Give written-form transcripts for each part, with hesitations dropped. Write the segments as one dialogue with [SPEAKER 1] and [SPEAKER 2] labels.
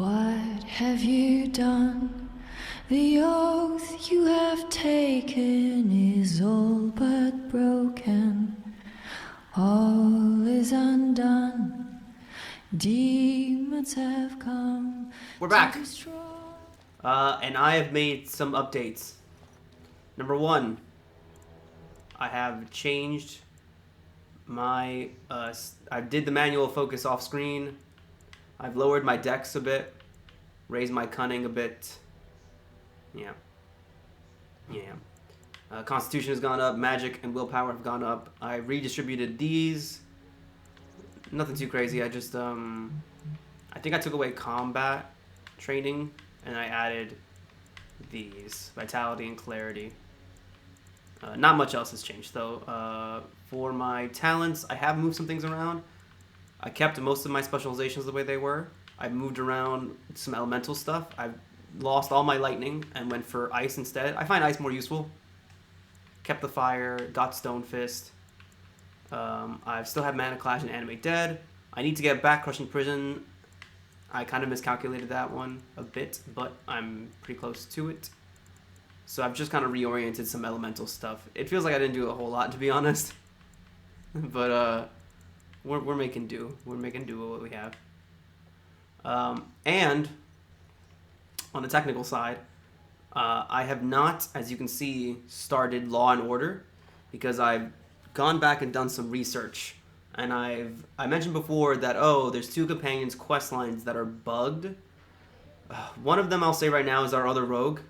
[SPEAKER 1] What have you done? The oath you have taken is all but broken. All is undone. Demons have come.
[SPEAKER 2] We're back. And I have made some updates. Number one, I have changed my, I did the manual focus off screen. I've lowered my dex a bit, raised my cunning a bit. Yeah. Constitution has gone up, magic and willpower have gone up. I redistributed these. Nothing too crazy. I just, I think I took away combat training and I added these, vitality and clarity. Not much else has changed though. For my talents, I have moved some things around. I kept most of my specializations the way they were. I moved around some elemental stuff. I've lost all my lightning and went for ice instead. I find ice more useful. Kept the fire, got Stone Fist. I still have Mana Clash and Animate Dead. I need to get back Crushing Prison. I kind of miscalculated that one a bit, but I'm pretty close to it. So I've just kind of reoriented some elemental stuff. It feels like I didn't do a whole lot, to be honest. But we're making do. We're making do with what we have. And on the technical side, I have not, as you can see, started Law and Order because I've gone back and done some research. And I mentioned before that, there's 2 companions quest lines that are bugged. One of them I'll say right now is our other rogue.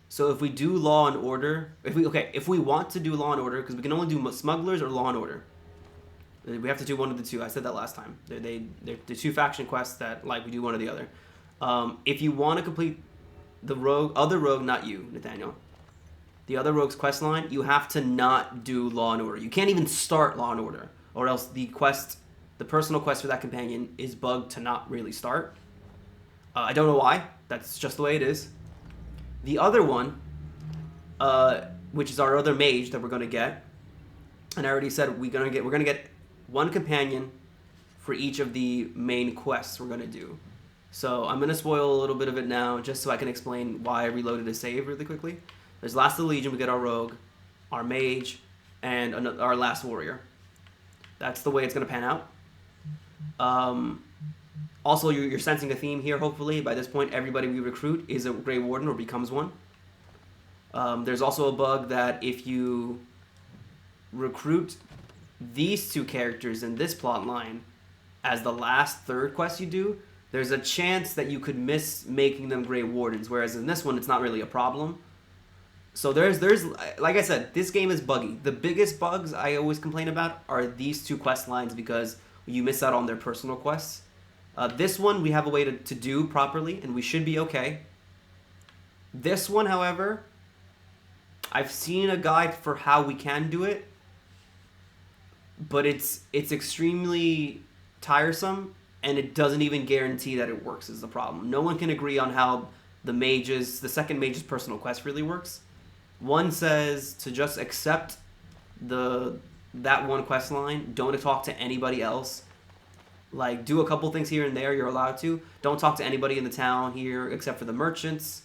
[SPEAKER 2] So if we do Law and Order, if we want to do Law and Order, because we can only do Smugglers or Law and Order. We have to do one of the 2. I said that last time. They're 2 faction quests that we do one or the other. If you want to complete the other rogue, not you, Nathaniel. The other rogue's quest line, you have to not do Law and Order. You can't even start Law and Order, or else the personal quest for that companion is bugged to not really start. I don't know why. That's just the way it is. The other one, which is our other mage that we're gonna get, and I already said we're gonna get 1 companion for each of the main quests we're gonna do. So I'm gonna spoil a little bit of it now, just so I can explain why I reloaded a save really quickly. There's Last of the Legion, we get our rogue, our mage, and our last warrior. That's the way it's gonna pan out. Also, you're sensing a theme here, hopefully. By this point, everybody we recruit is a Grey Warden or becomes one. There's also a bug that if you recruit these 2 characters in this plot line as the last third quest you do, there's a chance that you could miss making them Grey Wardens, whereas in this one, it's not really a problem. So there's like I said, this game is buggy. The biggest bugs I always complain about are these 2 quest lines because you miss out on their personal quests. This one, we have a way to do properly, and we should be okay. This one, however, I've seen a guide for how we can do it, but it's extremely tiresome, and it doesn't even guarantee that it works is the problem. No one can agree on how the second mage's personal quest really works. One says to just accept that one quest line, don't talk to anybody else. Do a couple things here and there, you're allowed to. Don't talk to anybody in the town here except for the merchants.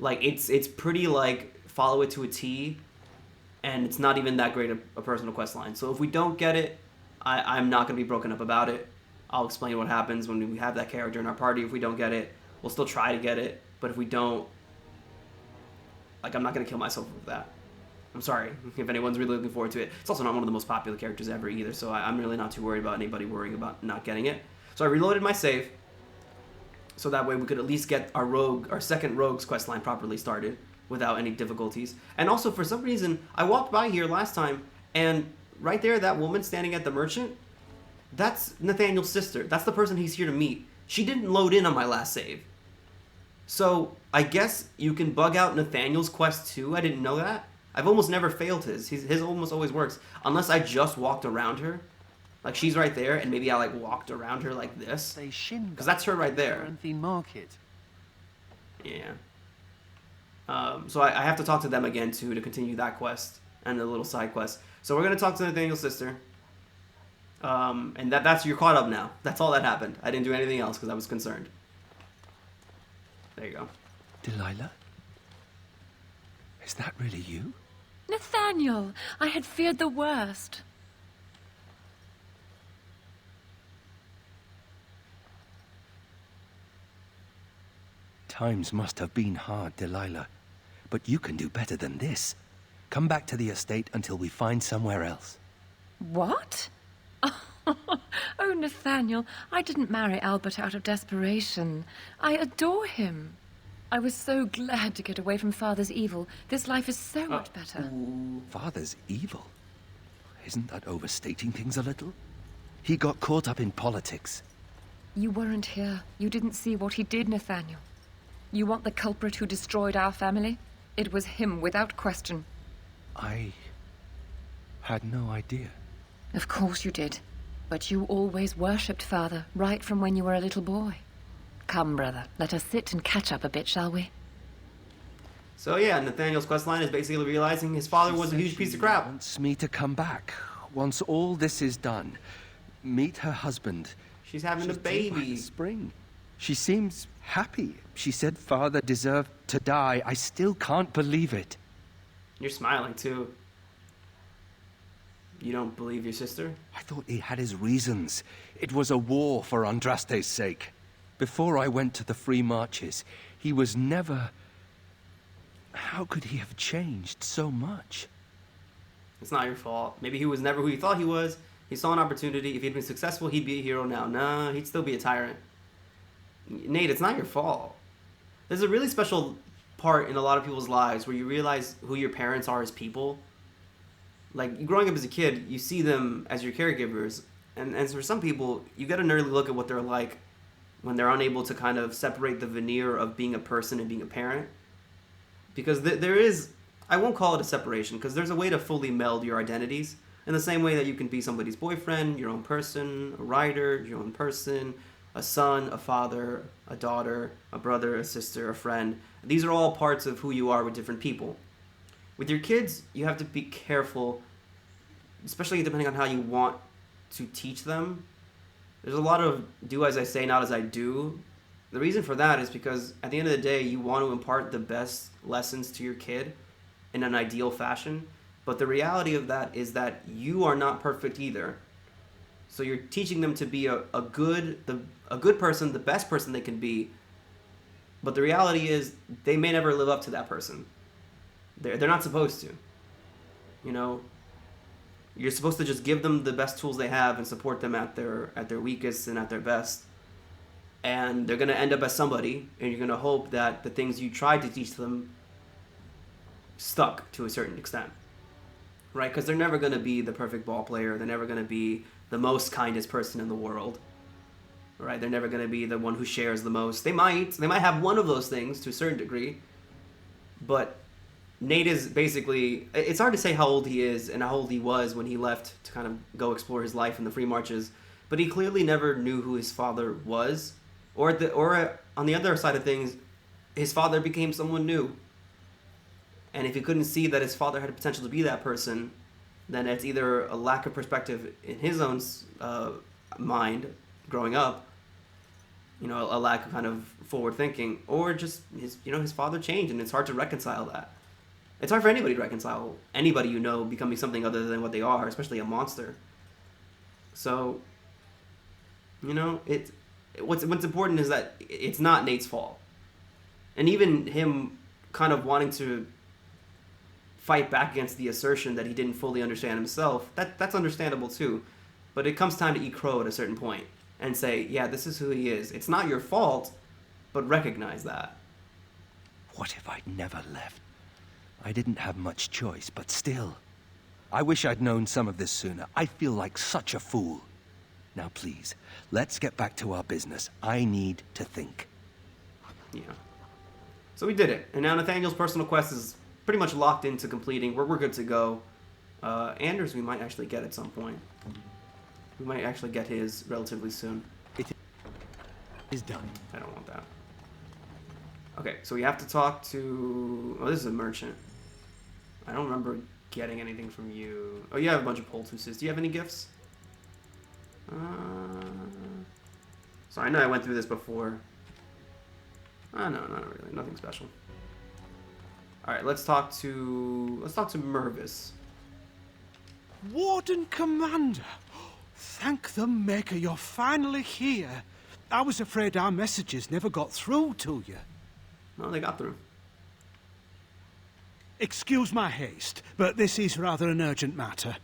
[SPEAKER 2] It's pretty follow it to a T, and it's not even that great a personal quest line. So if we don't get it, I'm not going to be broken up about it. I'll explain what happens when we have that character in our party. If we don't get it, we'll still try to get it. But if we don't, I'm not going to kill myself with that. I'm sorry if anyone's really looking forward to it. It's also not one of the most popular characters ever either, so I'm really not too worried about anybody worrying about not getting it. So I reloaded my save, so that way we could at least get our second rogue's questline properly started without any difficulties. And also, for some reason, I walked by here last time, and right there, that woman standing at the merchant, that's Nathaniel's sister. That's the person he's here to meet. She didn't load in on my last save. So I guess you can bug out Nathaniel's quest too. I didn't know that. I've almost never failed his. His almost always works. Unless I just walked around her. She's right there, and maybe I, walked around her like this. Because that's her right there. Yeah. So I have to talk to them again, too, to continue that quest and the little side quest. So we're going to talk to Nathaniel's sister. And that's you're caught up now. That's all that happened. I didn't do anything else because I was concerned. There you go.
[SPEAKER 3] Delilah? Is that really you?
[SPEAKER 4] Nathaniel, I had feared the worst.
[SPEAKER 3] Times must have been hard, Delilah. But you can do better than this. Come back to the estate until we find somewhere else.
[SPEAKER 4] What? Oh, Nathaniel, I didn't marry Albert out of desperation. I adore him. I was so glad to get away from Father's evil. This life is so much better.
[SPEAKER 3] Father's evil? Isn't that overstating things a little? He got caught up in politics.
[SPEAKER 4] You weren't here. You didn't see what he did, Nathaniel. You want the culprit who destroyed our family? It was him, without question.
[SPEAKER 3] I had no idea.
[SPEAKER 4] Of course you did. But you always worshipped Father, right from when you were a little boy. Come, brother, let us sit and catch up a bit, shall we?
[SPEAKER 2] So yeah, Nathaniel's questline is basically realizing his father was a huge piece of crap.
[SPEAKER 3] Wants me to come back. Once all this is done, meet her husband.
[SPEAKER 2] She's having a
[SPEAKER 3] She's due by
[SPEAKER 2] baby.
[SPEAKER 3] the spring. She seems happy. She said Father deserved to die. I still can't believe it.
[SPEAKER 2] You're smiling too. You don't believe your sister?
[SPEAKER 3] I thought he had his reasons. It was a war for Andraste's sake. Before I went to the free marches, he was never... How could he have changed so much?
[SPEAKER 2] It's not your fault. Maybe he was never who you thought he was. He saw an opportunity. If he'd been successful, he'd be a hero now. Nah, he'd still be a tyrant. Nate, it's not your fault. There's a really special part in a lot of people's lives where you realize who your parents are as people. Like, growing up as a kid, you see them as your caregivers. And for some people, you get an early look at what they're like when they're unable to kind of separate the veneer of being a person and being a parent. Because there is, I won't call it a separation, because there's a way to fully meld your identities. In the same way that you can be somebody's boyfriend, your own person, a writer, your own person, a son, a father, a daughter, a brother, a sister, a friend. These are all parts of who you are with different people. With your kids, you have to be careful, especially depending on how you want to teach them. There's a lot of do as I say, not as I do. The reason for that is because at the end of the day, you want to impart the best lessons to your kid in an ideal fashion. But the reality of that is that you are not perfect either. So you're teaching them to be a good person, the best person they can be. But the reality is they may never live up to that person. They're not supposed to. You know, you're supposed to just give them the best tools they have and support them at their weakest and at their best. And they're going to end up as somebody, and you're going to hope that the things you tried to teach them stuck to a certain extent. Right? Because they're never going to be the perfect ball player. They're never going to be the most kindest person in the world. Right? They're never going to be the one who shares the most. They might have one of those things to a certain degree. But Nate is basically... It's hard to say how old he is and how old he was when he left to kind of go explore his life in the free marches. But he clearly never knew who his father was. Or on the other side of things, his father became someone new. And if he couldn't see that his father had the potential to be that person, then it's either a lack of perspective in his own mind growing up, you know, a lack of kind of forward thinking, or just his father changed, and it's hard to reconcile that. It's hard for anybody to reconcile anybody you know becoming something other than what they are, especially a monster. So, you know, what's important is that it's not Nate's fault. And even him kind of wanting to fight back against the assertion that he didn't fully understand himself, that's understandable too. But it comes time to eat crow at a certain point and say, yeah, this is who he is. It's not your fault, but recognize that.
[SPEAKER 3] What if I'd never left? I didn't have much choice, but still. I wish I'd known some of this sooner. I feel like such a fool. Now please, let's get back to our business. I need to think.
[SPEAKER 2] Yeah. So we did it. And now Nathaniel's personal quest is pretty much locked into completing. We're good to go. Anders we might actually get at some point. We might actually get his relatively soon.
[SPEAKER 3] It is done.
[SPEAKER 2] I don't want that. Okay, so we have to talk to... Oh, this is a merchant. I don't remember getting anything from you. Oh, you have a bunch of poultices. Do you have any gifts? So I know I went through this before. No, not really. Nothing special. All right, let's talk to Mervis.
[SPEAKER 5] Warden Commander! Thank the Maker you're finally here. I was afraid our messages never got through to you.
[SPEAKER 2] No, they got through.
[SPEAKER 5] Excuse my haste, but this is rather an urgent matter.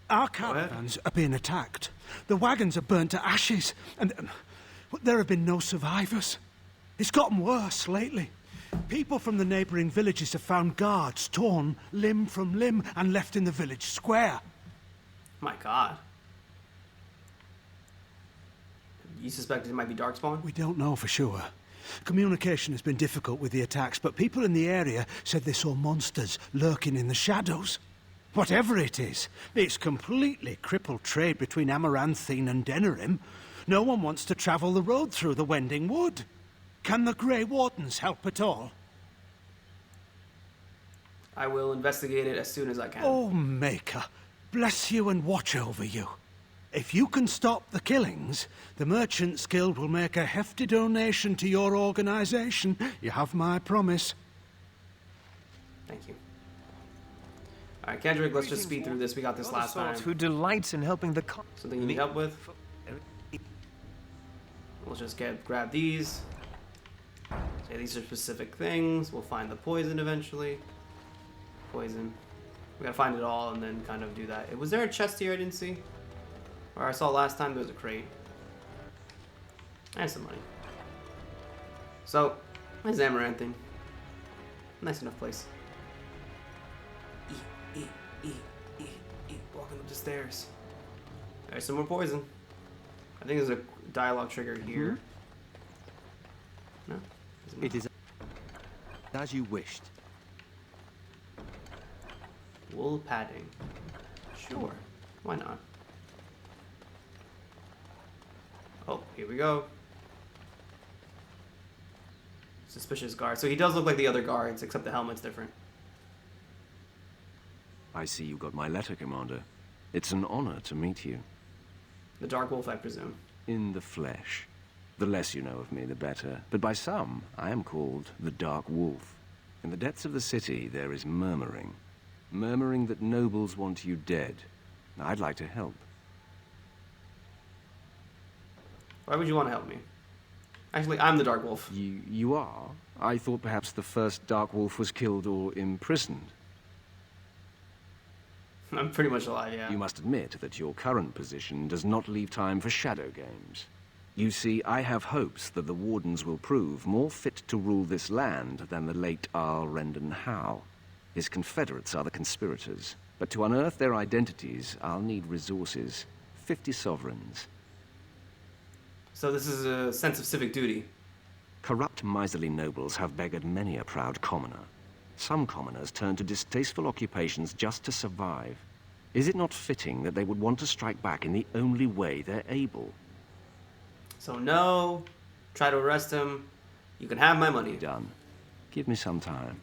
[SPEAKER 5] Our caravans are being attacked. The wagons are burnt to ashes, and there have been no survivors. It's gotten worse lately. People from the neighboring villages have found guards torn limb from limb and left in the village square.
[SPEAKER 2] My God. You suspect it might be Darkspawn?
[SPEAKER 5] We don't know for sure. Communication has been difficult with the attacks, but people in the area said they saw monsters lurking in the shadows. Whatever it is, it's completely crippled trade between Amaranthine and Denerim. No one wants to travel the road through the Wending Wood. Can the Grey Wardens help at all?
[SPEAKER 2] I will investigate it as soon as I can.
[SPEAKER 5] Oh, Maker, bless you and watch over you. If you can stop the killings, the Merchants Guild will make a hefty donation to your organization. You have my promise.
[SPEAKER 2] Thank you. All right, Kendrick, let's just speed through this. We got this last time.
[SPEAKER 3] Who delights in helping the
[SPEAKER 2] Something you need help with? We'll just grab these. Say these are specific things. We'll find the poison eventually. Poison. We gotta find it all and then kind of do that. Was there a chest here I didn't see? Or I saw last time there was a crate. And some money. So, there's Amaranthine. Nice enough place. Walking up the stairs. There's some more poison. I think there's a dialogue trigger here. No?
[SPEAKER 3] It is as you wished.
[SPEAKER 2] Wool padding. Sure. Why not? Oh, here we go. Suspicious guard. So he does look like the other guards, except the helmet's different.
[SPEAKER 6] I see you got my letter, Commander. It's an honor to meet you.
[SPEAKER 2] The Dark Wolf, I presume.
[SPEAKER 6] In the flesh. The less you know of me, the better. But by some, I am called the Dark Wolf. In the depths of the city, there is murmuring. Murmuring that nobles want you dead. I'd like to help.
[SPEAKER 2] Why would you want to help me? Actually, I'm the Dark Wolf.
[SPEAKER 6] You are? I thought perhaps the first Dark Wolf was killed or imprisoned.
[SPEAKER 2] I'm pretty much alive, yeah.
[SPEAKER 6] You must admit that your current position does not leave time for shadow games. You see, I have hopes that the Wardens will prove more fit to rule this land than the late Arl Rendon Howe. His confederates are the conspirators, but to unearth their identities, I'll need resources. 50 sovereigns.
[SPEAKER 2] So this is a sense of civic duty.
[SPEAKER 6] Corrupt, miserly nobles have beggared many a proud commoner. Some commoners turn to distasteful occupations just to survive. Is it not fitting that they would want to strike back in the only way they're able?
[SPEAKER 2] So no, try to arrest him. You can have my money.
[SPEAKER 6] Done. Give me some time.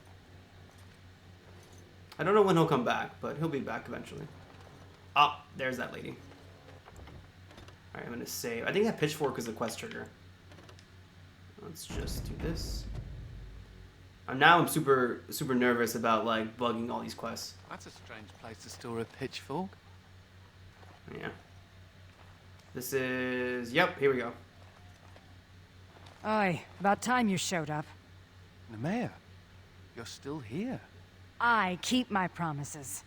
[SPEAKER 2] I don't know when he'll come back, but he'll be back eventually. Oh, there's that lady. Alright, I'm gonna save. I think that pitchfork is a quest trigger. Let's just do this. Now I'm super nervous about like bugging all these quests.
[SPEAKER 7] That's a strange place to store a pitchfork.
[SPEAKER 2] Yeah. This is... Yep, here we go.
[SPEAKER 8] Aye, about time you showed up.
[SPEAKER 7] Nemea, you're still here.
[SPEAKER 8] I keep my promises.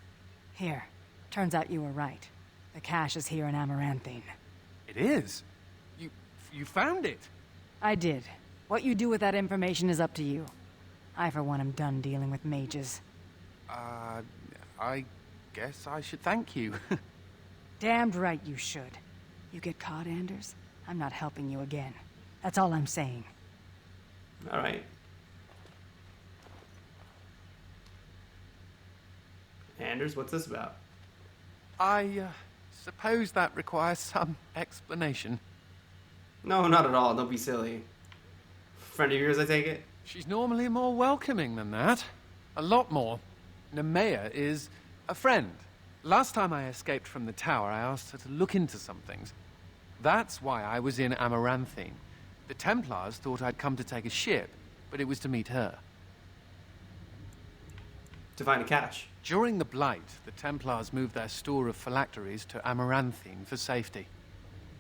[SPEAKER 8] Here, turns out you were right. The cache is here in Amaranthine.
[SPEAKER 7] It is? You found it?
[SPEAKER 8] I did. What you do with that information is up to you. I, for one, am done dealing with mages.
[SPEAKER 7] I guess I should thank you.
[SPEAKER 8] Damned right you should. You get caught, Anders, I'm not helping you again. That's all I'm saying.
[SPEAKER 2] Alright. Anders, what's this about?
[SPEAKER 7] I suppose that requires some explanation.
[SPEAKER 2] No, not at all. Don't be silly. Friend of yours, I take it?
[SPEAKER 7] She's normally more welcoming than that. A lot more. Nemea is a friend. Last time I escaped from the tower, I asked her to look into some things. That's why I was in Amaranthine. The Templars thought I'd come to take a ship, but it was to meet her.
[SPEAKER 2] To find a catch.
[SPEAKER 7] During the Blight, the Templars moved their store of phylacteries to Amaranthine for safety.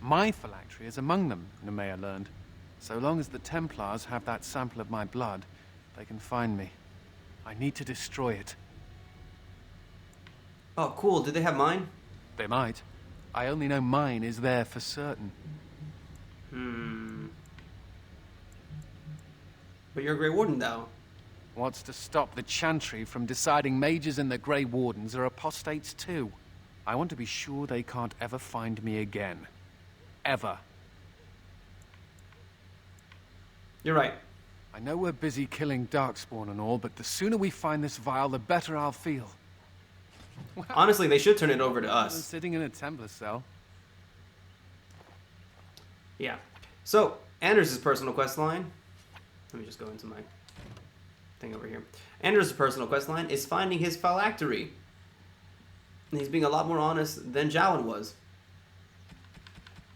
[SPEAKER 7] My phylactery is among them, Nemea learned. So long as the Templars have that sample of my blood, they can find me. I need to destroy it.
[SPEAKER 2] Oh, cool. Did they have mine?
[SPEAKER 7] They might. I only know mine is there for certain.
[SPEAKER 2] But you're a Grey Warden now.
[SPEAKER 7] What's to stop the Chantry from deciding mages and the Grey Wardens are apostates too? I want to be sure they can't ever find me again. Ever.
[SPEAKER 2] You're right.
[SPEAKER 7] I know we're busy killing Darkspawn and all, but the sooner we find this vial, the better I'll feel.
[SPEAKER 2] Honestly, they should turn it over to
[SPEAKER 7] I'm
[SPEAKER 2] us.
[SPEAKER 7] sitting in a Templar cell.
[SPEAKER 2] Yeah. So, Anders' personal quest line. Let me just go into my thing over here. Anders' personal quest line is finding his phylactery. And he's being a lot more honest than Jalen was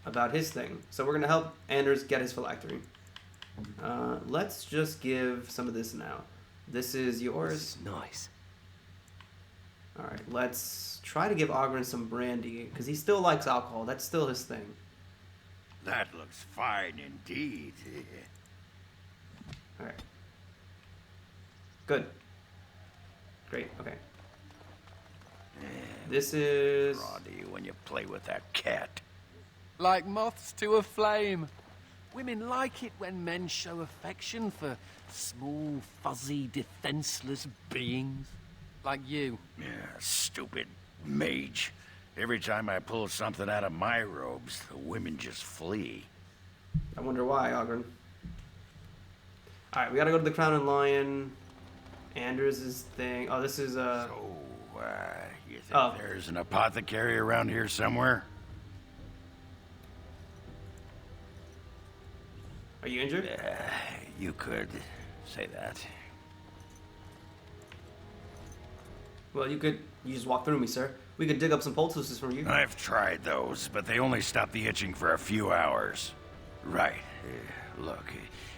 [SPEAKER 2] about his thing. So we're going to help Anders get his phylactery. Let's just give some of this now. This is yours.
[SPEAKER 3] This is nice.
[SPEAKER 2] Alright, let's try to give Ogren some brandy, because he still likes alcohol. That's still his thing.
[SPEAKER 9] That looks fine indeed.
[SPEAKER 2] Alright. Good. Great, okay. This is...
[SPEAKER 9] Drawn to you when you play with that cat.
[SPEAKER 7] Like moths to a flame. Women like it when men show affection for small, fuzzy, defenseless beings. Like you.
[SPEAKER 9] Yeah, stupid mage. Every time I pull something out of my robes, the women just flee.
[SPEAKER 2] I wonder why, Ogren. Alright, we gotta go to the Crown and Lion. Anders' thing. Oh, this is,
[SPEAKER 9] So, you think
[SPEAKER 2] Oh.
[SPEAKER 9] there's an apothecary around here somewhere?
[SPEAKER 2] Are you injured?
[SPEAKER 9] You could say that.
[SPEAKER 2] Well, you just walk through me, sir. We could dig up some poultices for you.
[SPEAKER 9] I've tried those, but they only stop the itching for a few hours. Right. Look,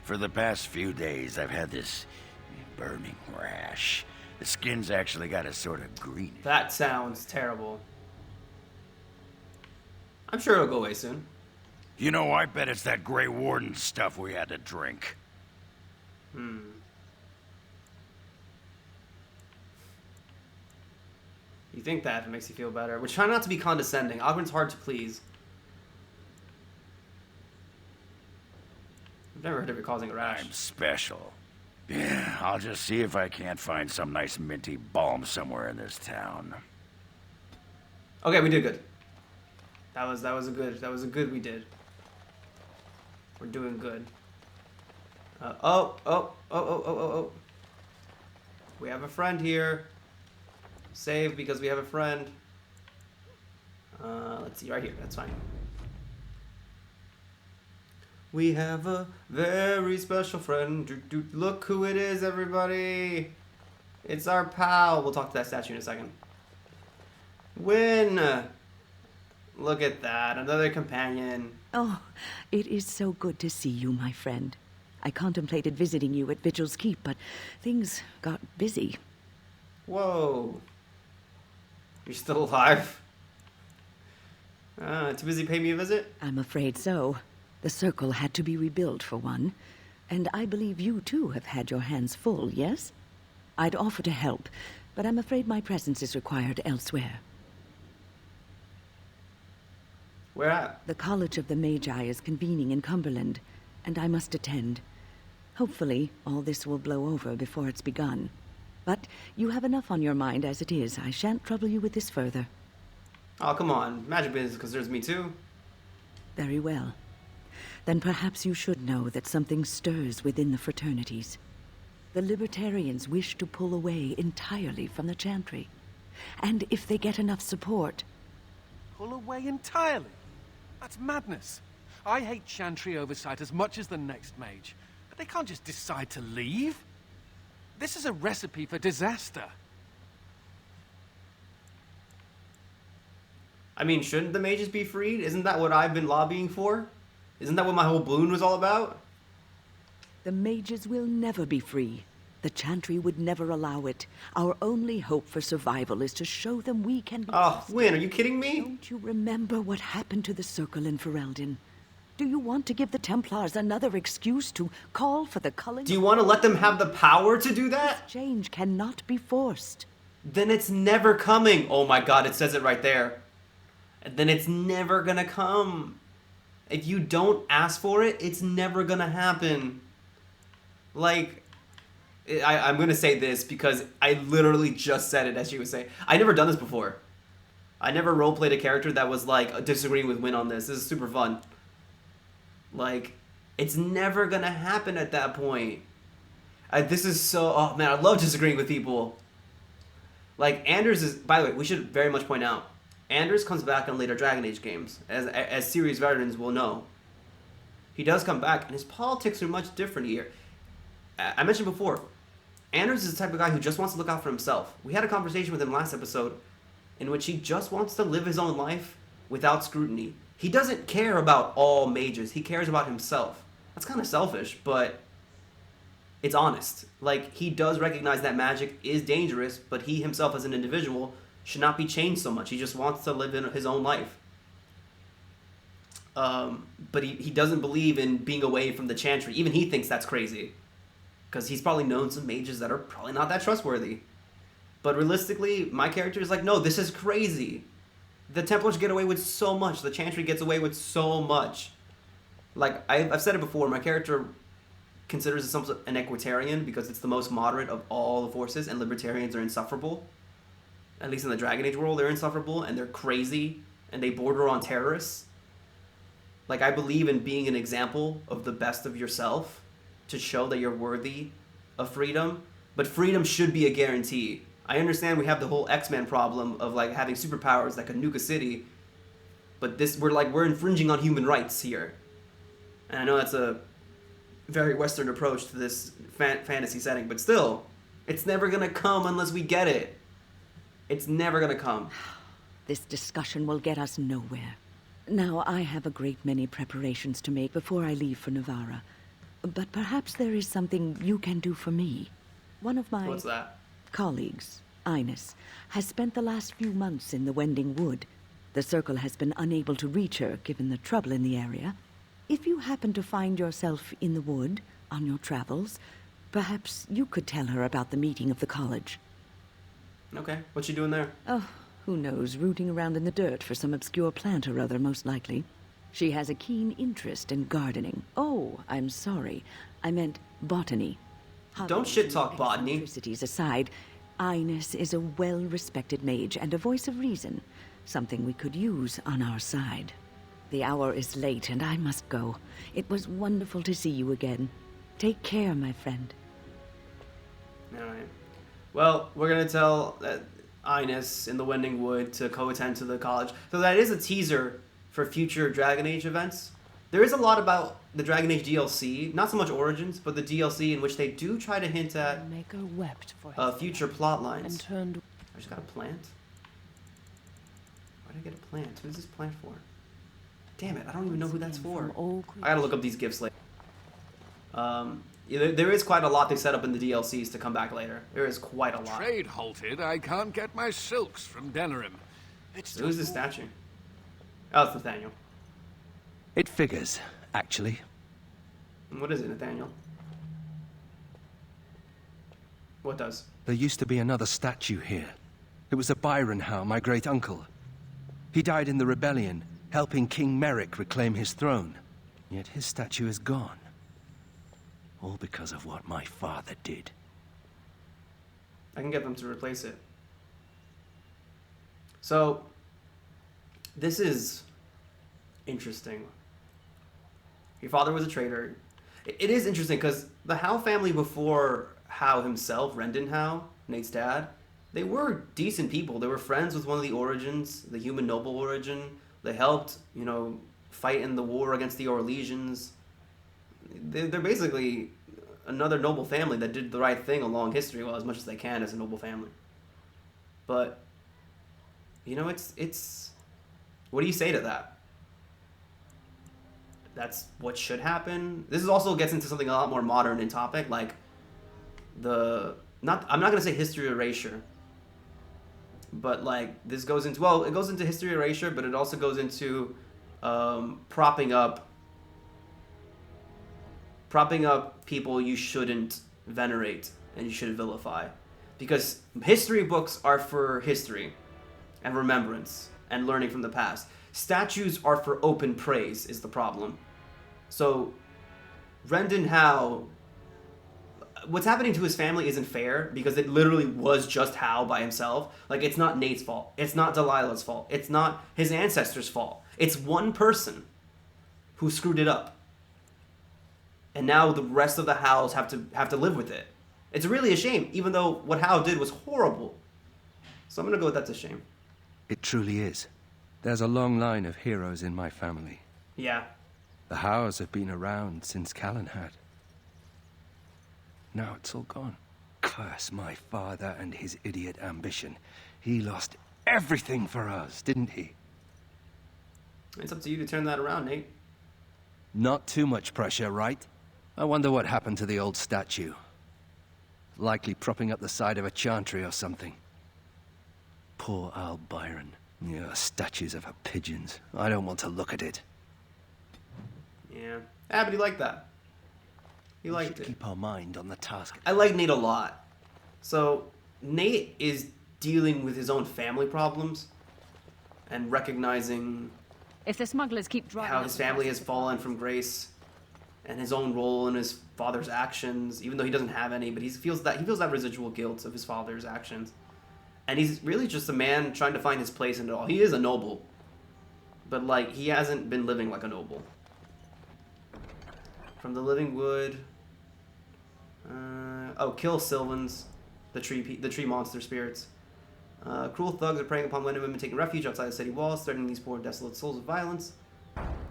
[SPEAKER 9] for the past few days, I've had this burning rash. The skin's actually got a sort of greenish.
[SPEAKER 2] That sounds terrible. I'm sure it'll go away soon.
[SPEAKER 9] You know, I bet it's that Grey Warden stuff we had to drink.
[SPEAKER 2] You think that if it makes you feel better. We're trying not to be condescending. Ogren's hard to please. I've never heard of it causing a rash.
[SPEAKER 9] I'm special. Yeah, I'll just see if I can't find some nice minty balm somewhere in this town.
[SPEAKER 2] Okay, we did good. That was a good we did. We're doing good. Oh. We have a friend here. Save because we have a friend. Let's see, right here. That's fine. We have a very special friend. Look who it is, everybody. It's our pal. We'll talk to that statue in a second. Win. Look at that. Another companion.
[SPEAKER 10] Oh, it is so good to see you, my friend. I contemplated visiting you at Vigil's Keep, but things got busy.
[SPEAKER 2] Whoa. You're still alive? Too busy to pay me a visit?
[SPEAKER 10] I'm afraid so. The circle had to be rebuilt, for one. And I believe you, too, have had your hands full, yes? I'd offer to help, but I'm afraid my presence is required elsewhere.
[SPEAKER 2] Where at?
[SPEAKER 10] The College of the Magi is convening in Cumberland, and I must attend. Hopefully, all this will blow over before it's begun. But you have enough on your mind as it is. I shan't trouble you with this further.
[SPEAKER 2] Oh, come on. Magic business concerns me too.
[SPEAKER 10] Very well. Then perhaps you should know that something stirs within the fraternities. The Libertarians wish to pull away entirely from the Chantry. And if they get enough support...
[SPEAKER 7] Pull away entirely? That's madness. I hate Chantry oversight as much as the next mage. But they can't just decide to leave. This is a recipe for disaster.
[SPEAKER 2] I mean, shouldn't the mages be freed? Isn't that what I've been lobbying for? Isn't that what my whole balloon was all about?
[SPEAKER 10] The mages will never be free. The Chantry would never allow it. Our only hope for survival is to show them we can be
[SPEAKER 2] Oh,
[SPEAKER 10] trusted.
[SPEAKER 2] Win, are you kidding me?
[SPEAKER 10] Don't you remember what happened to the Circle in Ferelden? Do you want to give the Templars another excuse to call for the culling?
[SPEAKER 2] Do you want to let them have the power to do that?
[SPEAKER 10] Change cannot be forced.
[SPEAKER 2] Then it's never coming. Oh my god, it says it right there. Then it's never gonna come. If you don't ask for it, it's never gonna happen. Like, I'm gonna say this because I literally just said it as she was saying. I never done this before. I never roleplayed a character that was like disagreeing with Win on this. This is super fun. Like, it's never gonna happen at that point. This is so... Oh, man, I love disagreeing with people. Like, Anders is... By the way, we should very much point out, Anders comes back in later Dragon Age games, as series veterans will know. He does come back, and his politics are much different here. I mentioned before, Anders is the type of guy who just wants to look out for himself. We had a conversation with him last episode in which he just wants to live his own life without scrutiny. He doesn't care about all mages. He cares about himself. That's kind of selfish, but it's honest. Like, he does recognize that magic is dangerous, but he himself as an individual should not be changed so much. He just wants to live in his own life. But he doesn't believe in being away from the Chantry. Even he thinks that's crazy. Because he's probably known some mages that are probably not that trustworthy. But realistically, my character is like, no, this is crazy. The Templars get away with so much. The Chantry gets away with so much. Like, I've said it before, my character considers himself an equitarian because it's the most moderate of all the forces, and libertarians are insufferable. At least in the Dragon Age world, they're insufferable, and they're crazy, and they border on terrorists. Like, I believe in being an example of the best of yourself to show that you're worthy of freedom, but freedom should be a guarantee. I understand we have the whole X-Men problem of, like, having superpowers that could nuke a city, but we're infringing on human rights here. And I know that's a very Western approach to this fantasy setting, but still, it's never gonna come unless we get it. It's never gonna come.
[SPEAKER 10] This discussion will get us nowhere. Now, I have a great many preparations to make before I leave for Navarra. But perhaps there is something you can do for me. One of my...
[SPEAKER 2] What's that?
[SPEAKER 10] Colleagues, Ines, has spent the last few months in the Wending Wood. The Circle has been unable to reach her, given the trouble in the area. If you happen to find yourself in the wood on your travels, perhaps you could tell her about the meeting of the college.
[SPEAKER 2] Okay, what's she doing there?
[SPEAKER 10] Oh, who knows, rooting around in the dirt for some obscure plant or other, most likely. She has a keen interest in gardening. Oh, I'm sorry. I meant botany.
[SPEAKER 2] Don't shit-talk botany.
[SPEAKER 10] Eccentricities aside, Ines is a well-respected mage and a voice of reason, something we could use on our side. The hour is late and I must go. It was wonderful to see you again. Take care, my friend.
[SPEAKER 2] Alright. Well, we're going to tell Ines in the Wending Wood to co-attend to the college. So that is a teaser for future Dragon Age events. There is a lot about the Dragon Age DLC, not so much Origins, but the DLC in which they do try to hint at
[SPEAKER 8] Maker wept for
[SPEAKER 2] future plot lines.
[SPEAKER 8] and turned.
[SPEAKER 2] I just got a plant. Why did I get a plant? Who's this plant for? Damn it, I don't even know who that's for. I gotta look up these gifts later. Yeah, there is quite a lot they set up in the DLCs to come back later. There is quite a lot.
[SPEAKER 11] Trade halted. I can't get my silks from Denerim.
[SPEAKER 2] So who's this statue? Oh, it's Nathaniel.
[SPEAKER 3] It figures, actually.
[SPEAKER 2] What is it, Nathaniel? What does?
[SPEAKER 3] There used to be another statue here. It was a Byron Howe, my great-uncle. He died in the rebellion, helping King Merrick reclaim his throne. Yet his statue is gone. All because of what my father did.
[SPEAKER 2] I can get them to replace it. So, this is interesting. Your father was a traitor. It is interesting because the Howe family before Howe himself, Rendon Howe, Nate's dad, they were decent people. They were friends with one of the Origins, the human noble Origin. They helped, fight in the war against the Orlesians. They're basically another noble family that did the right thing along history, well, as much as they can as a noble family. But, it's... What do you say to that? that's what should happen. This is also gets into something a lot more modern in topic, like I'm not gonna say history erasure, but like this goes into, well, it goes into history erasure, but it also goes into propping up people you shouldn't venerate and you should vilify, because history books are for history and remembrance and learning from the past. Statues are for open praise is the problem. So Rendon Howe, what's happening to his family isn't fair, because it literally was just Howe by himself. Like, it's not Nate's fault. It's not Delilah's fault. It's not his ancestors' fault. It's one person who screwed it up. And now the rest of the Howes have to live with it. It's really a shame, even though what Howe did was horrible. So I'm gonna go with that's a shame.
[SPEAKER 3] It truly is. There's a long line of heroes in my family.
[SPEAKER 2] Yeah.
[SPEAKER 3] The Howes have been around since Callan had. Now it's all gone. Curse my father and his idiot ambition. He lost everything for us, didn't he?
[SPEAKER 2] It's up to you to turn that around, Nate.
[SPEAKER 3] Not too much pressure, right? I wonder what happened to the old statue. Likely propping up the side of a chantry or something. Poor Al Byron. Yeah, statues of her pigeons. I don't want to look at it.
[SPEAKER 2] Yeah. Ah, but he liked that. He
[SPEAKER 3] We
[SPEAKER 2] liked
[SPEAKER 3] should
[SPEAKER 2] it.
[SPEAKER 3] keep our mind on the task.
[SPEAKER 2] I like Nate a lot. So Nate is dealing with his own family problems and recognizing
[SPEAKER 8] If the smugglers keep driving
[SPEAKER 2] how
[SPEAKER 8] up
[SPEAKER 2] his
[SPEAKER 8] the
[SPEAKER 2] family
[SPEAKER 8] price
[SPEAKER 2] has
[SPEAKER 8] of
[SPEAKER 2] fallen
[SPEAKER 8] supplies-
[SPEAKER 2] from grace, and his own role in his father's actions, even though he doesn't have any, but he feels that residual guilt of his father's actions. And he's really just a man trying to find his place in it all. He is a noble, but like he hasn't been living like a noble. From the living wood. Kill Sylvans, the tree monster spirits. Cruel thugs are preying upon men and women taking refuge outside the city walls, threatening these poor desolate souls with violence.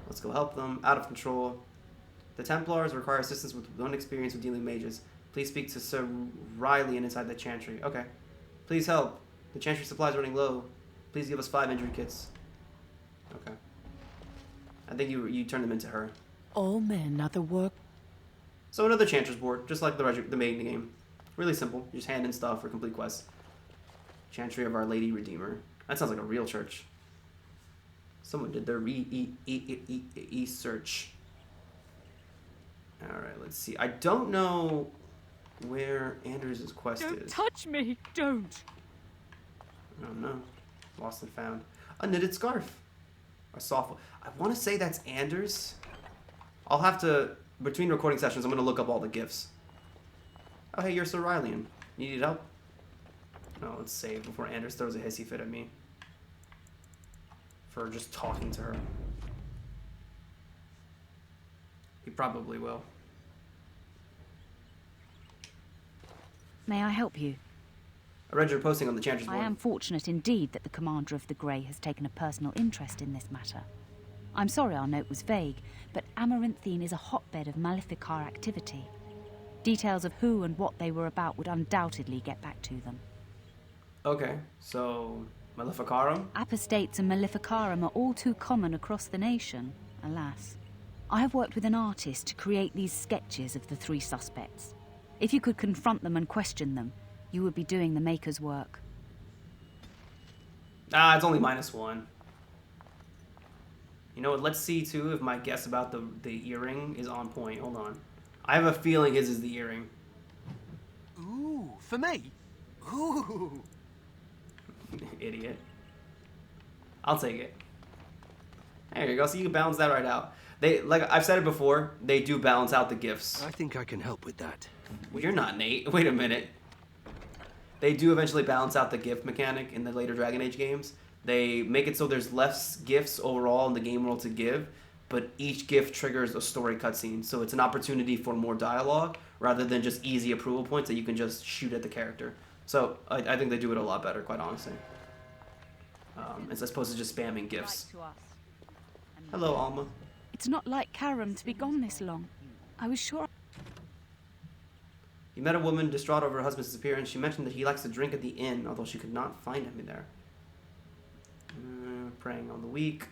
[SPEAKER 2] Let's go help them. Out of control. The Templars require assistance with one experience with dealing mages. Please speak to Sir Riley and inside the Chantry. Okay. Please help. The Chantry supply is running low. Please give us 5 injury kits. Okay. I think you turn them into her.
[SPEAKER 10] All men are the work.
[SPEAKER 2] So another Chantress board, just like the main game. Really simple. You just hand in stuff for complete quests. Chantry of Our Lady Redeemer. That sounds like a real church. Someone did their research. Alright, let's see. I don't know where Anders' quest
[SPEAKER 8] Don't
[SPEAKER 2] is.
[SPEAKER 8] touch me! Don't!
[SPEAKER 2] I don't know. Lost and found. A knitted scarf. A soft. I want to say that's Anders. I'll have to, between recording sessions, I'm going to look up all the gifts. Oh, hey, you're Sir Rylian. You need help? No, let's save before Anders throws a hissy fit at me. For just talking to her. He probably will.
[SPEAKER 12] May I help you?
[SPEAKER 2] I read your posting on the Chantress
[SPEAKER 12] I
[SPEAKER 2] board.
[SPEAKER 12] am fortunate indeed that the commander of the Grey has taken a personal interest in this matter. I'm sorry our note was vague, but Amaranthine is a hotbed of Maleficar activity. Details of who and what they were about would undoubtedly get back to them.
[SPEAKER 2] Okay, so Maleficarum?
[SPEAKER 12] Apostates and Maleficarum are all too common across the nation, alas. I have worked with an artist to create these sketches of the 3 suspects. If you could confront them and question them, you would be doing the Maker's work.
[SPEAKER 2] Ah, it's only -1. You know what, let's see too if my guess about the earring is on point. Hold on. I have a feeling his is the earring.
[SPEAKER 7] Ooh, for me? Ooh.
[SPEAKER 2] Idiot. I'll take it. There you go, so you can balance that right out. They, like I've said it before, they do balance out the gifts.
[SPEAKER 3] I think I can help with that.
[SPEAKER 2] Well, you're not, Nate. Wait a minute. They do eventually balance out the gift mechanic in the later Dragon Age games. They make it so there's less gifts overall in the game world to give, but each gift triggers a story cutscene, so it's an opportunity for more dialogue rather than just easy approval points that you can just shoot at the character. So I think they do it a lot better, quite honestly. As opposed to just spamming gifts. Hello, Alma.
[SPEAKER 12] It's not like Karam to be gone this long. I was sure...
[SPEAKER 2] You met a woman distraught over her husband's disappearance. She mentioned that he likes to drink at the inn, although she could not find him in there. Preying on the weak.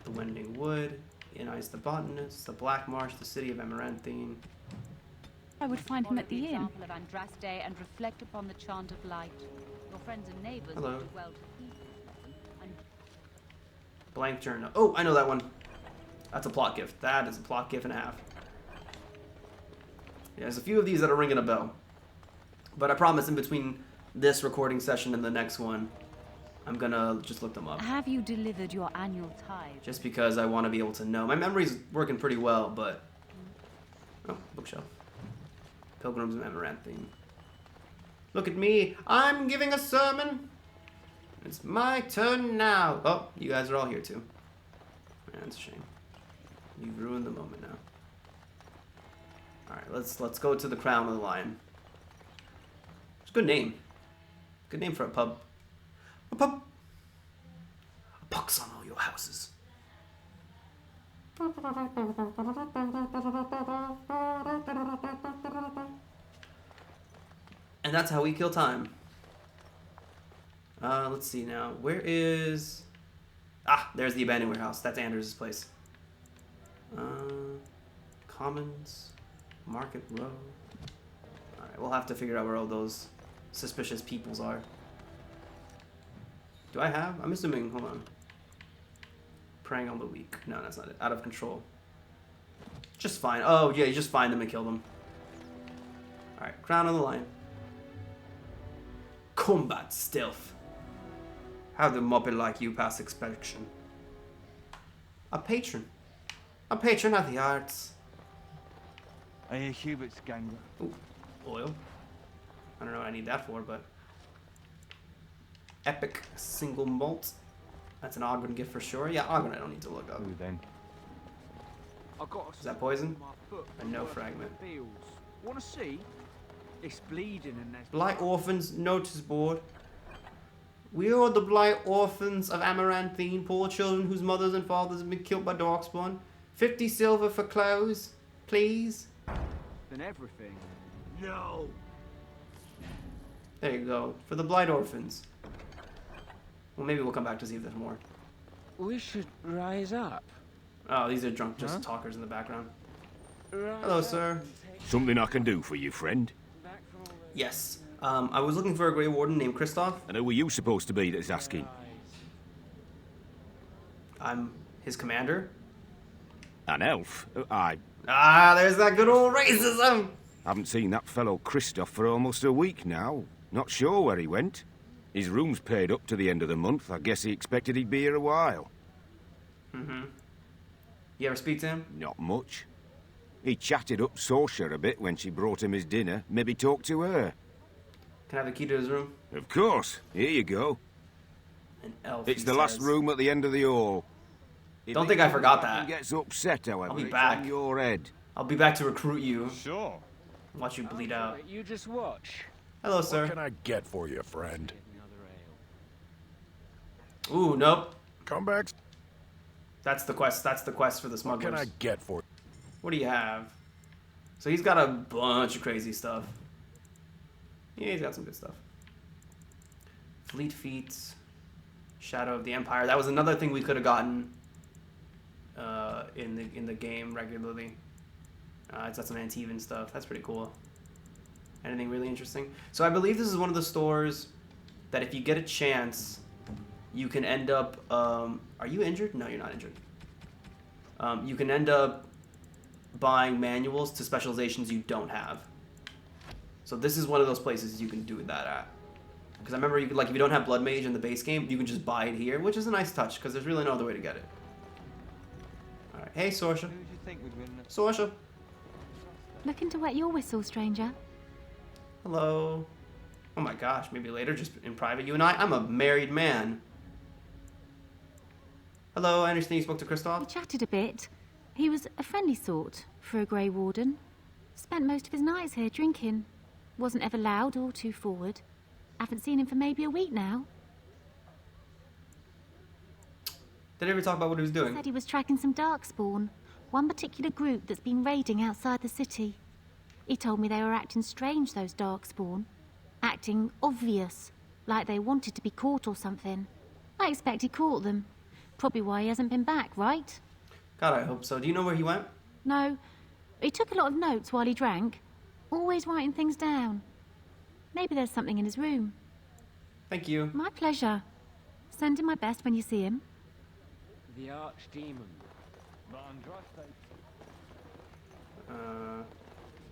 [SPEAKER 2] The Wending Wood. Ionize the botanist, the Black Marsh, the city of Amaranthine.
[SPEAKER 12] I would find him at the inn.
[SPEAKER 13] Example of Andraste and reflect upon the chant of light. Your friends and neighbors
[SPEAKER 2] Hello.
[SPEAKER 13] will do well to heed this lesson.
[SPEAKER 2] Blank journal. Oh, I know that one. That's a plot gift. That is a plot gift and a half. Yeah, there's a few of these that are ringing a bell. But I promise in between this recording session and the next one, I'm gonna just look them up.
[SPEAKER 12] Have you delivered your annual tithe?
[SPEAKER 2] Just because I want to be able to know. My memory's working pretty well, but... Oh, bookshelf. Pilgrims of Amaranthine. Look at me. I'm giving a sermon. It's my turn now. Oh, you guys are all here too. Man, that's a shame. You've ruined the moment now. Alright, let's go to the Crown of the Lion. It's a good name. Good name for a pub. A pub. A pox on all your houses. And that's how we kill time. Let's see now. Where is... Ah, there's the abandoned warehouse. That's Anders' place. Commons. Market Row. Alright, we'll have to figure out where all those suspicious peoples are. Do I have? I'm assuming... Hold on. Preying on the weak. No, that's not it. Out of control. Just fine. Oh, yeah, you just find them and kill them. Alright, Crown of the Lion. Combat stealth. How the muppet like you pass inspection? A patron. A patron of the arts.
[SPEAKER 3] I hear Hubert's gang.
[SPEAKER 2] Ooh, oil. I don't know what I need that for, but... Epic single malt. That's an Ogren gift for sure. Yeah, Ogren I don't need to look up.
[SPEAKER 3] Who then?
[SPEAKER 2] Is that poison? A no fragment.
[SPEAKER 14] Want to see? It's bleeding and there's...
[SPEAKER 2] Blight Orphans notice board. We are the Blight Orphans of Amaranthine, poor children whose mothers and fathers have been killed by Darkspawn. 50 silver for clothes, please.
[SPEAKER 14] Than everything. No.
[SPEAKER 2] There you go. For the Blight Orphans. Well, maybe we'll come back to see if there's more.
[SPEAKER 14] We should rise up.
[SPEAKER 2] Oh, these are drunk just talkers in the background. Hello, sir.
[SPEAKER 9] Something I can do for you, friend?
[SPEAKER 2] Yes. I was looking for a Grey Warden named Kristoff.
[SPEAKER 9] And who are you supposed to be that's asking?
[SPEAKER 2] I'm his commander.
[SPEAKER 9] An elf? I
[SPEAKER 2] Ah, there's that good old racism!
[SPEAKER 9] haven't seen that fellow Kristoff for almost a week now. Not sure where he went. His room's paid up to the end of the month. I guess he expected he'd be here a while.
[SPEAKER 2] Mm-hmm. You ever speak to him?
[SPEAKER 9] Not much. He chatted up Saoirse a bit when she brought him his dinner. Maybe talked to her.
[SPEAKER 2] Can I have the key to his room?
[SPEAKER 9] Of course. Here you go.
[SPEAKER 2] An elf,
[SPEAKER 9] It's
[SPEAKER 2] he
[SPEAKER 9] the last
[SPEAKER 2] says.
[SPEAKER 9] room at the end of the hall. If
[SPEAKER 2] Don't think I forgot that.
[SPEAKER 9] He gets upset, however.
[SPEAKER 2] I'll be
[SPEAKER 9] it's
[SPEAKER 2] back.
[SPEAKER 9] on your head.
[SPEAKER 2] I'll be back to recruit you.
[SPEAKER 11] Sure.
[SPEAKER 2] Watch you bleed out.
[SPEAKER 14] You just watch.
[SPEAKER 2] Hello, sir.
[SPEAKER 11] What can I get for you, friend?
[SPEAKER 2] Ooh, nope.
[SPEAKER 11] Come back.
[SPEAKER 2] That's the quest. That's the quest for the
[SPEAKER 11] What
[SPEAKER 2] smugglers.
[SPEAKER 11] can I get for you?
[SPEAKER 2] What do you have? So he's got a bunch of crazy stuff. Yeah, he's got some good stuff. Fleet Feet, Shadow of the Empire. That was another thing we could have gotten in the game regularly. It's got some Antivan stuff. That's pretty cool. Anything really interesting? So I believe this is one of the stores that if you get a chance, you can end up... are you injured? No, you're not injured. You can end up buying manuals to specializations you don't have. So this is one of those places you can do that at. Because I remember, you could, like, if you don't have Blood Mage in the base game, you can just buy it here, which is a nice touch, because there's really no other way to get it. Alright, hey, Saoirse. Saoirse.
[SPEAKER 12] Looking to wet your whistle, stranger.
[SPEAKER 2] Hello. Oh my gosh, maybe later, just in private, you and I? I'm a married man. Hello, I understand you spoke to
[SPEAKER 12] We
[SPEAKER 2] Kristoff?
[SPEAKER 12] chatted a bit. He was a friendly sort for a Grey Warden. Spent most of his nights here drinking. Wasn't ever loud or too forward. Haven't seen him for maybe a week now.
[SPEAKER 2] Did he ever talk about what he was doing?
[SPEAKER 12] Said he was tracking some Darkspawn. One particular group that's been raiding outside the city. He told me they were acting strange, those Darkspawn. Acting obvious, like they wanted to be caught or something. I expect he caught them. Probably why he hasn't been back, right?
[SPEAKER 2] God, I hope so. Do you know where he went?
[SPEAKER 12] No. He took a lot of notes while he drank. Always writing things down. Maybe there's something in his room.
[SPEAKER 2] Thank you.
[SPEAKER 12] My pleasure. Send him my best when you see him.
[SPEAKER 14] The archdemon.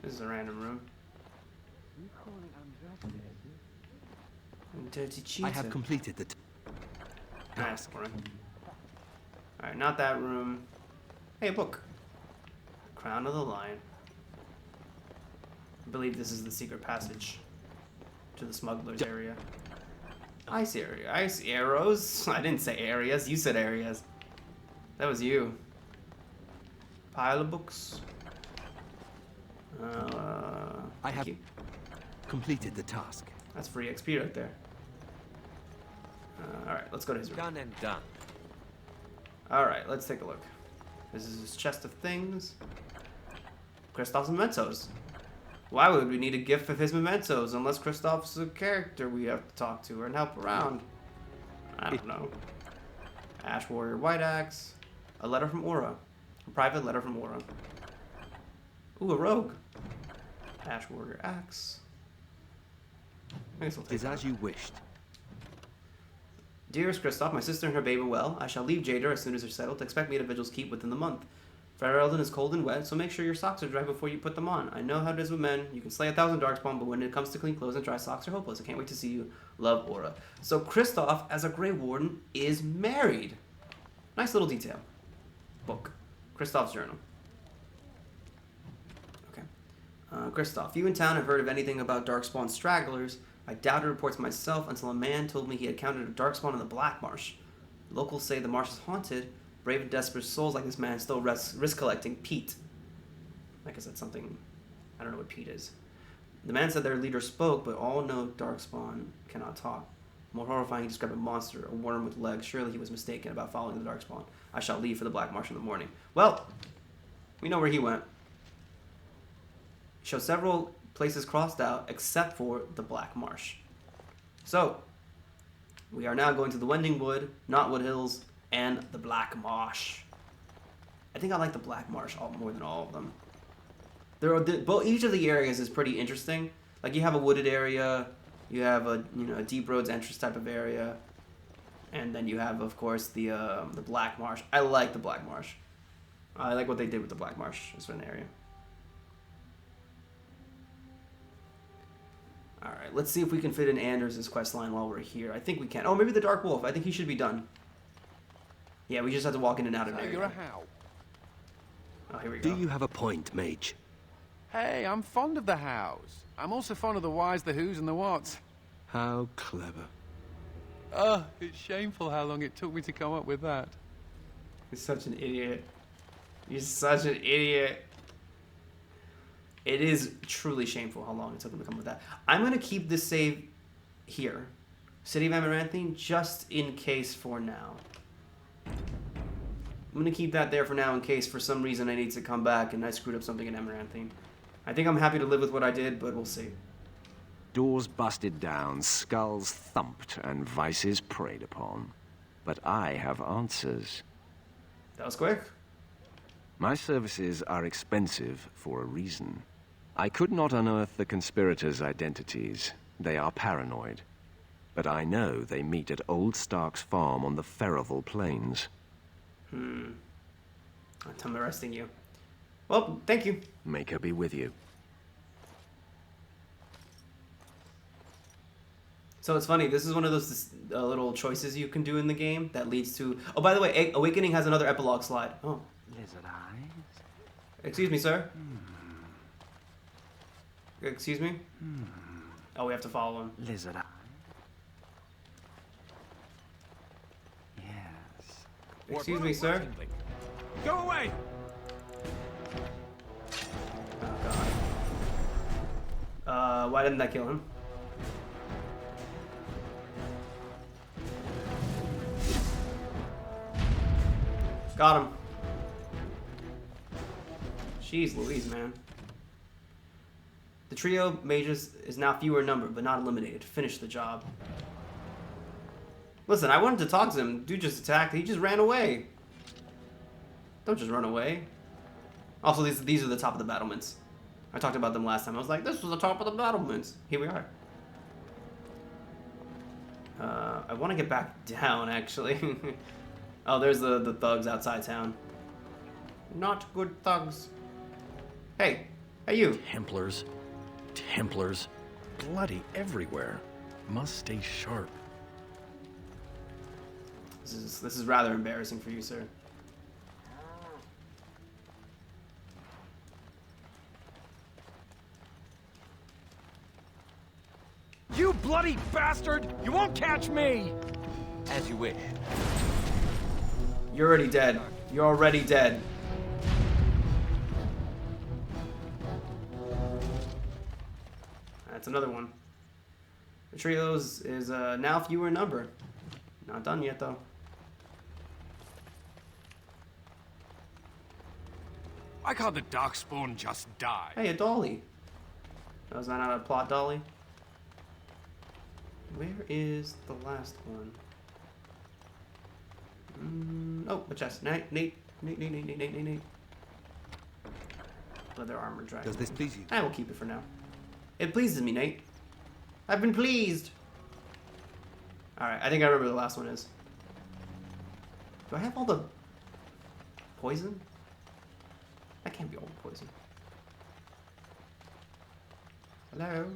[SPEAKER 2] This is a random room. Dirty cheetah.
[SPEAKER 3] I have completed the
[SPEAKER 2] Nice. Alright, not that room. Hey, a book. Crown of the Lion. I believe this is the secret passage to the smuggler's area. I see area. I see arrows. I didn't say areas. You said areas. That was you. Pile of books.
[SPEAKER 3] I have completed the task.
[SPEAKER 2] That's free XP right there. Alright, let's go to his room.
[SPEAKER 3] Done and done.
[SPEAKER 2] Alright, let's take a look. This is his chest of things. Kristoff's mementos. Why would we need a gift of his mementos unless Kristoff's a character we have to talk to and help around? I don't know. Ash Warrior White Axe. A letter from Aura. A private letter from Aura. Ooh, a rogue. Ash Warrior Axe. I guess we'll take
[SPEAKER 3] Is as you wished.
[SPEAKER 2] Dearest Kristoff, my sister and her babe are well. I shall leave Jader as soon as they're settled. Expect me at a Vigil's Keep within the month. Fair is cold and wet, so make sure your socks are dry before you put them on. I know how it is with men. You can slay 1,000 darkspawn, but when it comes to clean clothes and dry socks are hopeless. I can't wait to see you. Love, Aura. So Kristoff, as a Grey Warden, is married. Nice little detail. Book. Kristoff's journal. Okay. Kristoff, you in town have heard of anything about darkspawn stragglers. I doubted reports myself until a man told me he had counted a darkspawn in the Black Marsh. Locals say the marsh is haunted. Brave and desperate souls like this man still risk collecting Pete. I guess that's something... I don't know what Pete is. The man said their leader spoke, but all know darkspawn cannot talk. More horrifying, he described a monster, a worm with legs. Surely he was mistaken about following the darkspawn. I shall leave for the Black Marsh in the morning. Well, we know where he went. Show several places crossed out except for the Black Marsh. So, we are now going to the Wending Wood, Knotwood Hills, and the Black Marsh. I think I like the Black Marsh more than all of them. There are each of the areas is pretty interesting. Like you have a wooded area, you have a a deep roads entrance type of area, and then you have of course the Black Marsh. I like the Black Marsh. I like what they did with the Black Marsh as an area. Alright, let's see if we can fit in Anders' quest line while we're here. I think we can. Oh, maybe the Dark Wolf. I think he should be done. Yeah, we just have to walk in and out of there.
[SPEAKER 7] You're a how?
[SPEAKER 2] Oh, here we go.
[SPEAKER 3] Do you have a point, mage?
[SPEAKER 7] Hey, I'm fond of the hows. I'm also fond of the whys, the whos, and the whats.
[SPEAKER 3] How clever.
[SPEAKER 7] Oh, it's shameful how long it took me to come up with that.
[SPEAKER 2] You're such an idiot. You're such an idiot. It is truly shameful how long it took him to come up with that. I'm going to keep this save here. City of Amaranthine, just in case for now. I'm going to keep that there for now in case for some reason I need to come back and I screwed up something in Amaranthine. I think I'm happy to live with what I did, but we'll see.
[SPEAKER 6] Doors busted down, skulls thumped, and vices preyed upon. But I have answers.
[SPEAKER 2] That was quick.
[SPEAKER 6] My services are expensive for a reason. I could not unearth the conspirators' identities. They are paranoid. But I know they meet at Old Stark's farm on the Ferroval Plains.
[SPEAKER 2] I'm arresting you. Well, thank you.
[SPEAKER 6] Make her be with you.
[SPEAKER 2] So it's funny, this is one of those little choices you can do in the game that leads to... Oh, by the way, Awakening has another epilogue slide. Oh.
[SPEAKER 14] Lizard eyes.
[SPEAKER 2] Excuse me, sir. Excuse me? Oh, we have to follow him.
[SPEAKER 14] Lizard eye. Yes.
[SPEAKER 2] Excuse me, sir.
[SPEAKER 14] Go away!
[SPEAKER 2] Oh, God. Why didn't that kill him? Got him. Jeez Louise, man. The trio mages is now fewer in number, but not eliminated. Finish the job. Listen, I wanted to talk to him. Dude just attacked. He just ran away. What Don't just run away. Also, these are the top of the battlements. I talked about them last time. I was like, this was the top of the battlements. Here we are. I want to get back down, actually. Oh, there's the thugs outside town. Not good thugs. Hey, hey you.
[SPEAKER 11] Templars. Templars. Bloody everywhere. Must stay sharp.
[SPEAKER 2] This is rather embarrassing for you, sir.
[SPEAKER 11] You bloody bastard! You won't catch me! As you wish.
[SPEAKER 2] You're already dead. You're already dead. That's another one. The trios is now fewer in number. Not done yet, though.
[SPEAKER 11] I called the Darkspawn just die.
[SPEAKER 2] Hey, a dolly. Was that not a plot dolly? Where is the last one? Oh, a chest. Nate. Leather armor dragon.
[SPEAKER 3] Does this please you?
[SPEAKER 2] I will keep it for now. It pleases me, Nate. I've been pleased. Alright, I think I remember the last one is. Do I have all the poison? That can't be all the poison. Hello?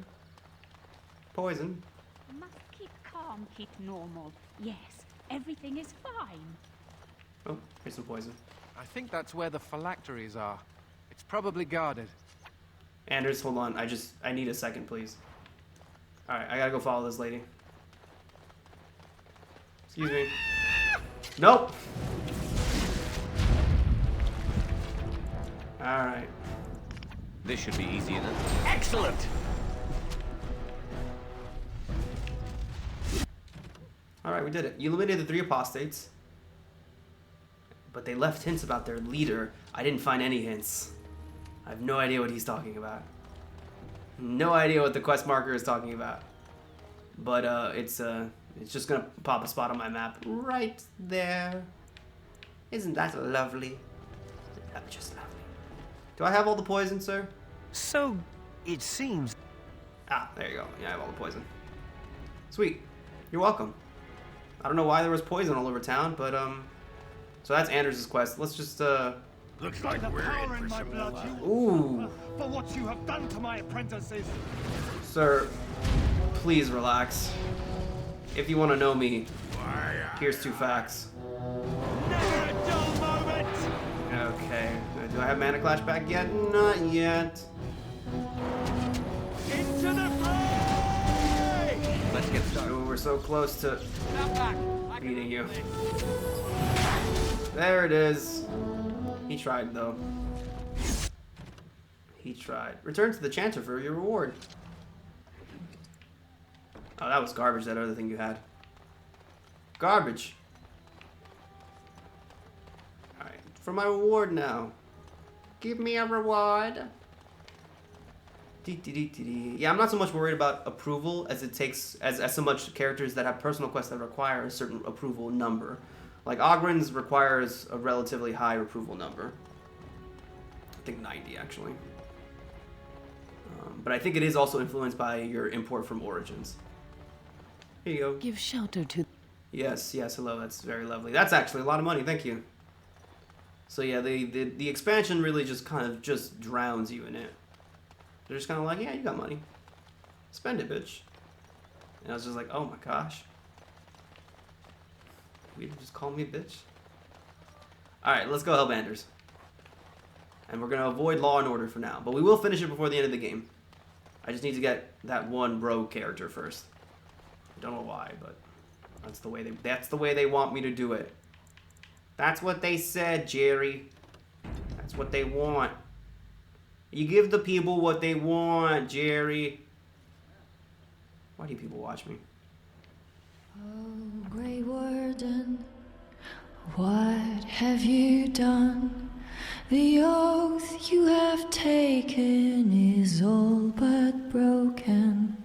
[SPEAKER 2] Poison?
[SPEAKER 13] Must keep calm, keep normal. Yes, everything is fine.
[SPEAKER 2] Oh, here's some poison.
[SPEAKER 7] I think that's where the phylacteries are. It's probably guarded.
[SPEAKER 2] Anders, hold on. I need a second, please. Alright, I gotta go follow this lady. Excuse me. Nope! Alright.
[SPEAKER 3] This should be easy enough.
[SPEAKER 11] Excellent!
[SPEAKER 2] Alright, we did it. You eliminated the 3 apostates. But they left hints about their leader. I didn't find any hints. I have no idea what he's talking about. No idea what the quest marker is talking about. But it's just gonna pop a spot on my map right there. Isn't that lovely? That's just lovely. Do I have all the poison, sir?
[SPEAKER 3] So, it seems...
[SPEAKER 2] Ah, there you go. Yeah, I have all the poison. Sweet. You're welcome. I don't know why there was poison all over town, but so that's Anders' quest. Let's just
[SPEAKER 11] Looks like we're in for some blood.
[SPEAKER 2] Ooh.
[SPEAKER 11] For what you have done to my apprentices.
[SPEAKER 2] Sir, please relax. If you want to know me, here's 2 facts.
[SPEAKER 11] Never a dull moment.
[SPEAKER 2] Okay. Do I have Mana Clash back yet? Not yet.
[SPEAKER 11] Into the fray!
[SPEAKER 3] Let's get started.
[SPEAKER 2] Ooh, we're so close to beating you. There it is. He tried, though. He tried. Return to the Chanter for your reward. Oh, that was garbage, that other thing you had. Garbage. Alright, for my reward now. Give me a reward. Yeah, I'm not so much worried about approval as it takes, as so much characters that have personal quests that require a certain approval number. Like Ogren's requires a relatively high approval number. I think 90 actually. But I think it is also influenced by your import from Origins. Here you go.
[SPEAKER 10] Give shelter to...
[SPEAKER 2] Yes, hello, that's very lovely. That's actually a lot of money, thank you. So yeah, the expansion really just kind of just drowns you in it. They're just kind of like, yeah, you got money. Spend it, bitch. And I was just like, oh my gosh. You just call me a bitch? Alright, let's go help Anders. And we're going to avoid Law and Order for now. But we will finish it before the end of the game. I just need to get that one rogue character first. I don't know why, but that's the way they want me to do it. That's what they said, Jerry. That's what they want. You give the people what they want, Jerry. Why do you people watch me?
[SPEAKER 1] Oh, Grey Warden, what have you done? The oath you have taken is all but broken.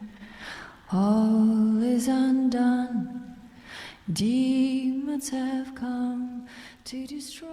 [SPEAKER 1] All is undone. Demons have come to destroy.